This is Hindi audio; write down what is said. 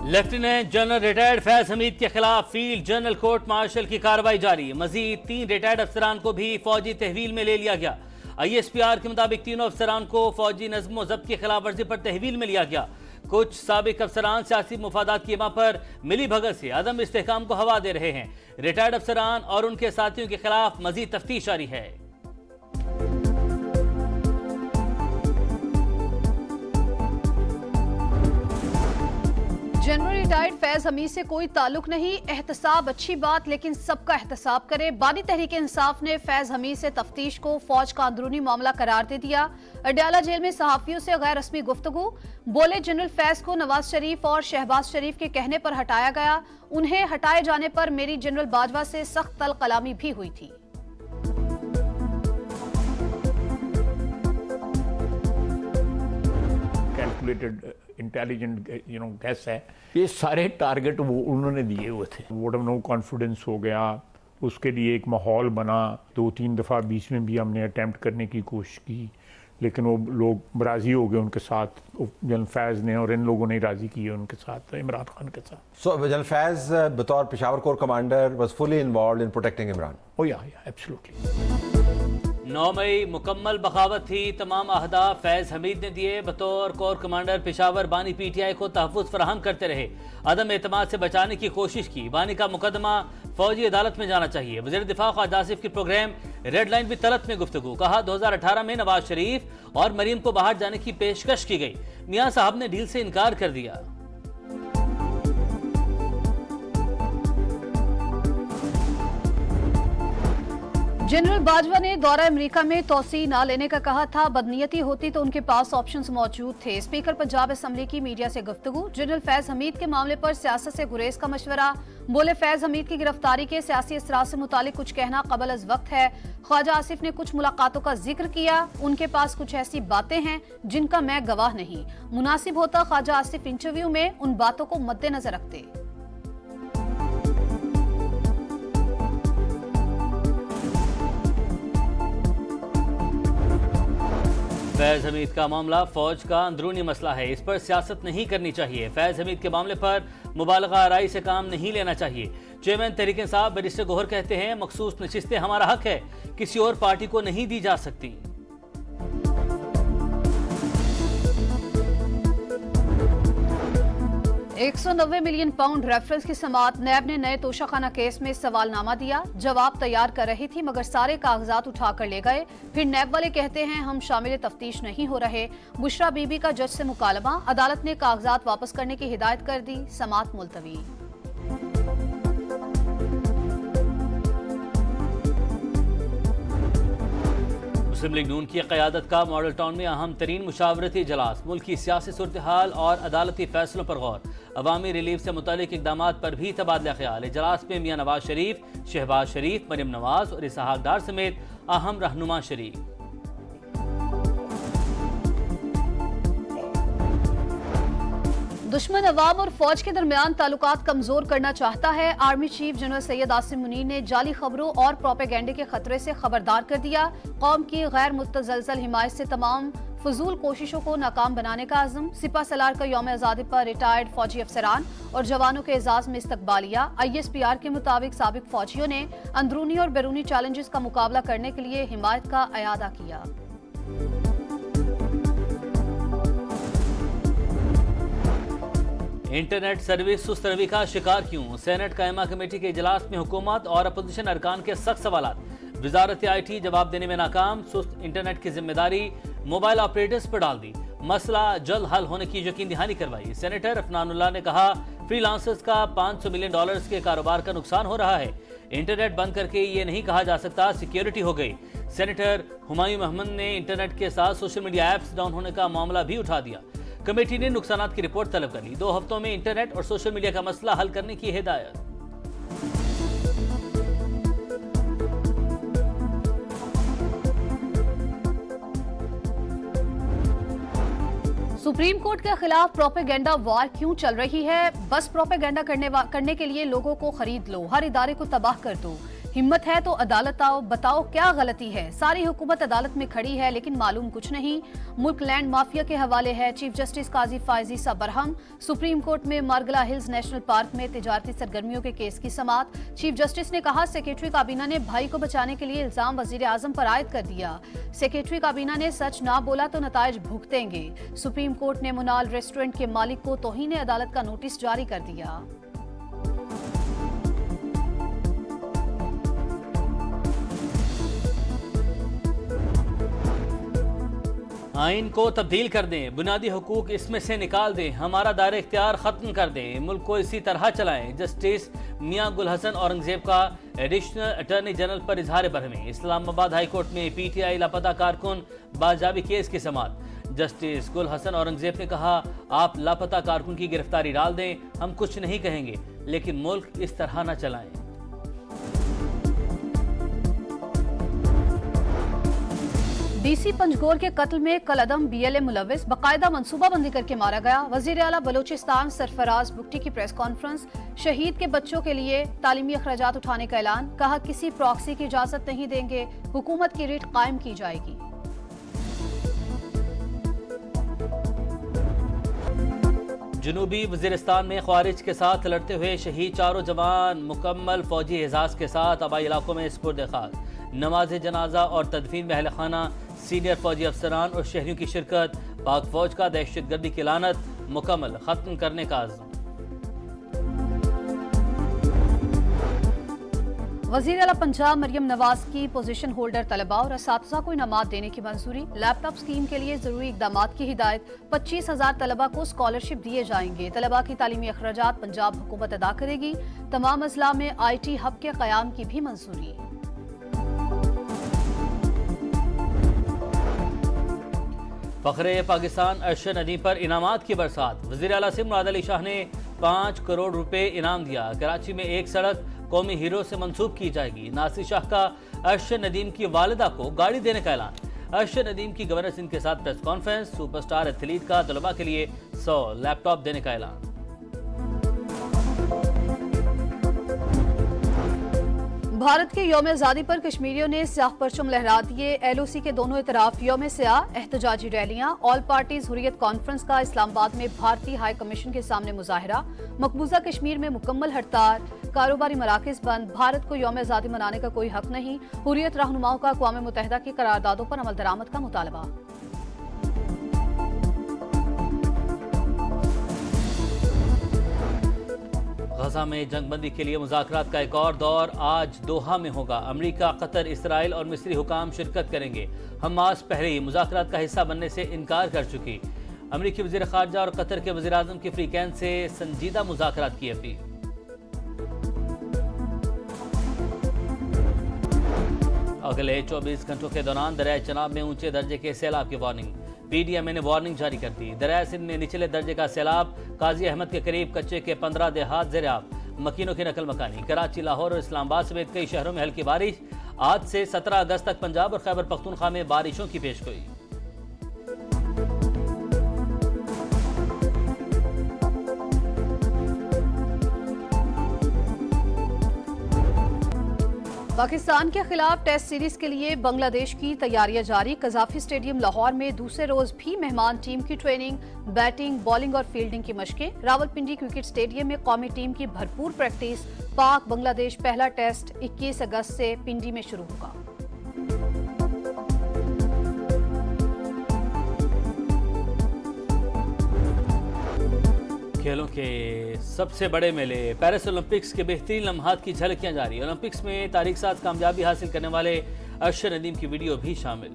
Lieutenant general retired Faiz Hamid के खिलाफ फील्ड जनरल कोर्ट मार्शल की कार्रवाई जारी। मजीद 3 रिटायर्ड अफसरान को भी फौजी तहवील में ले लिया गया। ISPR के मुताबिक तीनों अफसरान को फौजी नज़्म व ज़ब्त की खिलाफ वर्जी पर तहवील में लिया गया। कुछ साबिक अफसरान सियासी मुफादात की एमा पर मिली भगत से अदम इस्तेहकाम को हवा दे रहे हैं। रिटायर्ड अफसरान और उनके साथियों के खिलाफ मजीद तफ्तीश जारी है। जनरल रिटायर्ड फैज हमीद से कोई ताल्लुक नहीं। एहतसाब अच्छी बात, लेकिन सबका एहतसाब करे। बानी तहरीक इंसाफ ने फैज हमीद से तफ्तीश को फौज का अंदरूनी मामला करार दे दिया। अडयाला जेल में सहाफियों से गैर रस्मी गुफ्तगू। बोले जनरल फैज को नवाज शरीफ और शहबाज शरीफ के कहने पर हटाया गया। उन्हें हटाए जाने पर मेरी जनरल बाजवा से सख्त तल कलामी भी हुई थी। कैलकुलेटेड इंटेलिजेंट गैस है। ये सारे टारगेट वो उन्होंने दिए हुए थे। वोट ऑफ नो कॉन्फिडेंस हो गया, उसके लिए एक माहौल बना। 2-3 दफ़ा बीच में भी हमने अटैम्प्ट करने की कोशिश की, लेकिन वो लोग राज़ी हो गए उनके साथ। जनरल फैज़ ने और इन लोगों ने राज़ी किए उनके साथ, इमरान खान के साथ। सो जनरल फैज़ बतौर Peshawar corps commander was fully involved in protecting Imran. Oh yeah absolutely. 9 मई मुकम्मल बगावत थी। तमाम अहदाफ फैज हमीद ने दिए। बतौर कोर कमांडर पेशावर बानी PTI को तहफ़्फ़ुज़ फराहम करते रहे। अदम एतमाद से बचाने की कोशिश की। बानी का मुकदमा फौजी अदालत में जाना चाहिए। वज़ीर दिफा ख्वाजा आसिफ की प्रोग्राम रेड लाइन भी तलत में गुफ्तगू। कहा 2018 में नवाज शरीफ और मरीम को बाहर जाने की पेशकश की गई। मियाँ साहब ने डील से इनकार कर दिया। जनरल बाजवा ने दौरा अमेरिका में तोसी ना लेने का कहा था। बदनीयती होती तो उनके पास ऑप्शंस मौजूद थे। स्पीकर पंजाब असेंबली की मीडिया से गुफ्तगू। जनरल फैज हमीद के मामले पर सियासत से गुरेज का मशवरा। बोले फैज हमीद की गिरफ्तारी के सियासी असरात से मुतालिक कुछ कहना कबल अज वक्त है। ख्वाजा आसिफ ने कुछ मुलाकातों का जिक्र किया। उनके पास कुछ ऐसी बातें हैं जिनका मैं गवाह नहीं। मुनासिब होता ख्वाजा आसिफ इंटरव्यू में उन बातों को मद्देनजर रखते। फैज हमीद का मामला फौज का अंदरूनी मसला है, इस पर सियासत नहीं करनी चाहिए। फैज हमीद के मामले पर मुबालगा आराई से काम नहीं लेना चाहिए। चेयरमैन तहरीक इंसाफ बैरिस्टर गोहर कहते हैं मखसूस नशिस्तें हमारा हक है, किसी और पार्टी को नहीं दी जा सकती। 190 मिलियन पाउंड रेफरेंस की समाअत। नैब ने नए तोशाखाना केस में सवालनामा दिया। जवाब तैयार कर रही थी मगर सारे कागजात उठाकर ले गए। फिर नैब वाले कहते हैं हम शामिल तफ्तीश नहीं हो रहे। बुशरा बीबी का जज से मुकालमा। अदालत ने कागजात वापस करने की हिदायत कर दी। समाअत मुलतवी। मुस्लिम लीग नून की क़यादत का मॉडल टाउन में अहम तरीन मुशावरती इजलास। मुल्क की सियासी सूरत हाल और अदालती फैसलों पर गौर। अवामी रिलीफ से मुतालिक इकदाम पर भी तबादला ख्याल। इजलास में मियाँ नवाज शरीफ, शहबाज शरीफ, मरियम नवाज और इसहाक डार समेत अहम रहनुमा शरीक। दुश्मन अवाम और फौज के दरमियान ताल्लुकात कमजोर करना चाहता है। Army chief general Syed Asim Munir ने जाली खबरों और प्रोपेगेंडे के खतरे से खबरदार कर दिया। कौम की गैर मुतज़लज़ल हिमायत से तमाम फजूल कोशिशों को नाकाम बनाने का आज़म। सिपा सलार का यौम आज़ादी पर रिटायर्ड फौजी अफसरान और जवानों के एजाज में इस्तकबालिया। ISPR के मुताबिक साबिक फौजियों ने अंदरूनी और बैरूनी चैलेंजेस का मुकाबला करने के लिए हिमायत का अयादा किया। इंटरनेट सर्विस सुस्त रवि का शिकार क्यों? सेनेट कायमा कमेटी के इजलास में हुकूमत और अपोजिशन अरकान के सख्त सवालात। वजारत IT जवाब देने में नाकाम। सुस्त इंटरनेट की जिम्मेदारी मोबाइल ऑपरेटर्स पर डाल दी। मसला जल्द हल होने की यकीन दहानी करवाई। सेनेटर अफनानुल्लाह ने कहा फ्रीलांसर्स का $500 मिलियन के कारोबार का नुकसान हो रहा है। इंटरनेट बंद करके ये नहीं कहा जा सकता सिक्योरिटी हो गई। सेनेटर हुमायूं महमद ने इंटरनेट के साथ सोशल मीडिया ऐप्स डाउन होने का मामला भी उठा दिया। कमेटी ने नुकसानात की रिपोर्ट तलब कर ली। 2 हफ्तों में इंटरनेट और सोशल मीडिया का मसला हल करने की हिदायत। सुप्रीम कोर्ट के खिलाफ प्रोपेगेंडा वार क्यों चल रही है? बस प्रोपेगेंडा करने के लिए लोगों को खरीद लो, हर इदारे को तबाह कर दो। हिम्मत है तो अदालत आओ, बताओ क्या गलती है। सारी हुकूमत अदालत में खड़ी है लेकिन मालूम कुछ नहीं। मुल्क लैंड माफिया के हवाले है। चीफ जस्टिस काजी फायजी सा बरहम। सुप्रीम कोर्ट में मार्गला हिल्स नेशनल पार्क में तिजारती सरगर्मियों के केस की समाअत। चीफ जस्टिस ने कहा, सेक्रेटरी काबीना ने भाई को बचाने के लिए इल्जाम वजीर आजम पर आयद कर दिया। सेक्रेटरी काबीना ने सच ना बोला तो नताइज भुगतेंगे। सुप्रीम कोर्ट ने मुनाल रेस्टोरेंट के मालिक को तौहीन अदालत का नोटिस जारी कर दिया। आइन को तब्दील कर दें, बुनियादी हुकूक इसमें से निकाल दें, हमारा दायरा इख्तियार खत्म कर दें, मुल्क को इसी तरह चलाएं। जस्टिस मियां गुल हसन औरंगजेब का एडिशनल अटॉर्नी जनरल पर इजहार बरहमी। इस्लामाबाद हाई कोर्ट में PTI लापता कारकुन बाजाबी केस की समाअत। जस्टिस गुल हसन औरंगजेब ने कहा, आप लापता कारकुन की गिरफ्तारी डाल दें, हम कुछ नहीं कहेंगे, लेकिन मुल्क इस तरह न चलाएं। DC पंजगोर के कत्ल में कलअदम BLA मुलविस बाकायदा मनसूबाबंदी करके मारा गया। वजीर आला बलोचिस्तान सरफराज बुगटी की प्रेस कॉन्फ्रेंस। शहीद के बच्चों के लिए तालीमी अखराजात उठाने का ऐलान। कहा, किसी प्रॉक्सी की इजाजत नहीं देंगे, हुकूमत की रिट कायम की जाएगी। जनूबी वजीरिस्तान में ख्वारिज के साथ लड़ते हुए शहीद चारों जवान मुकम्मल फौजी एजाज के साथ आबाई इलाकों में सुपुर्द खाक। नमाज जनाजा और तदफीन में अहल खाना, सीनियर फौजी अफसरान और शहरियों की शिरकत। पाक फौज का दहशतगर्दी की लानत मुकम्मल खत्म करने का आज़म। वज़ीर आला पंजाब मरियम नवाज की पोजीशन होल्डर तलबा और असातिज़ा को इनामात देने की मंजूरी। लैपटॉप स्कीम के लिए जरूरी इकदामात की हिदायत। 25,000 तलबा को स्कॉलरशिप दिए जाएंगे। तलबा की तालीमी अखराजात पंजाब हुकूमत अदा करेगी। तमाम अजला में IT हब के क़याम की भी मंजूरी। फ़ख्रे पाकिस्तान अरशद नदीम पर इनामात की बरसात। वज़ीर आला सिंध मुराद अली शाह ने 5 करोड़ रुपए इनाम दिया। कराची में एक सड़क कौमी हीरो से मंसूब की जाएगी। नासिर शाह का अरशद नदीम की वालिदा को गाड़ी देने का ऐलान। अरशद नदीम की गवर्नर सिंध के साथ प्रेस कॉन्फ्रेंस। सुपरस्टार एथलीट का तलबा के लिए 100 लैपटॉप देने का ऐलान। भारत के यौम आज़ादी पर कश्मीरियों ने स्याह परचम लहरा दिए। LOC के दोनों इतराफ यौम स्याह एहतजाजी रैलियां। ऑल पार्टीज हुर्रियत कॉन्फ्रेंस का इस्लामाबाद में भारतीय हाई कमीशन के सामने मुजाहरा। मकबूजा कश्मीर में मुकम्मल हड़ताल, कारोबारी मराकज बंद। भारत को यौम आज़ादी मनाने का कोई हक नहीं। हुर्रियत रहनुमाओं का अक़वाम मुत्तहिदा की करारदादों पर अमल दरामद का मुतालबा। गजा में जंगबंदी के लिए मुज़ाकरात का एक और दौर आज दोहा में होगा। अमेरिका, कतर, इसराइल और मिस्री हुकाम शिरकत करेंगे। हमास पहले ही मुज़ाकरात का हिस्सा बनने से इनकार कर चुकी। अमेरिकी वज़ीर ख़ारजा और कतर के वज़ीर आज़म की फ्रीकैन से संजीदा मुज़ाकरात की अपील। अगले 24 घंटों के दौरान दरियाए चनाब में ऊंचे दर्जे के सैलाब की वार्निंग। PDMA ने वार्निंग जारी कर दी। दरियाए सिंध में निचले दर्जे का सैलाब। काजी अहमद के करीब कच्चे के 15 देहात ज़ेर-ए-आब। मकीनों की नकल मकानी। कराची, लाहौर और इस्लामाबाद समेत कई शहरों में हल्की बारिश। आज से 17 अगस्त तक पंजाब और खैबर पख्तूनख्वा में बारिशों की पेशगोई। पाकिस्तान के खिलाफ टेस्ट सीरीज के लिए बांग्लादेश की तैयारियां जारी। कज़ाफी स्टेडियम लाहौर में दूसरे रोज भी मेहमान टीम की ट्रेनिंग, बैटिंग, बॉलिंग और फील्डिंग की मशकें। रावलपिंडी क्रिकेट स्टेडियम में कौमी टीम की भरपूर प्रैक्टिस। पाक बांग्लादेश पहला टेस्ट 21 अगस्त से पिंडी में शुरू होगा। खेलों के सबसे बड़े मेले पेरिस ओलंपिक्स के बेहतरीन लम्हात की झलकियां जारी। ओलंपिक्स में तारीख साथ कामयाबी हासिल करने वाले अरशद नदीम की वीडियो भी शामिल।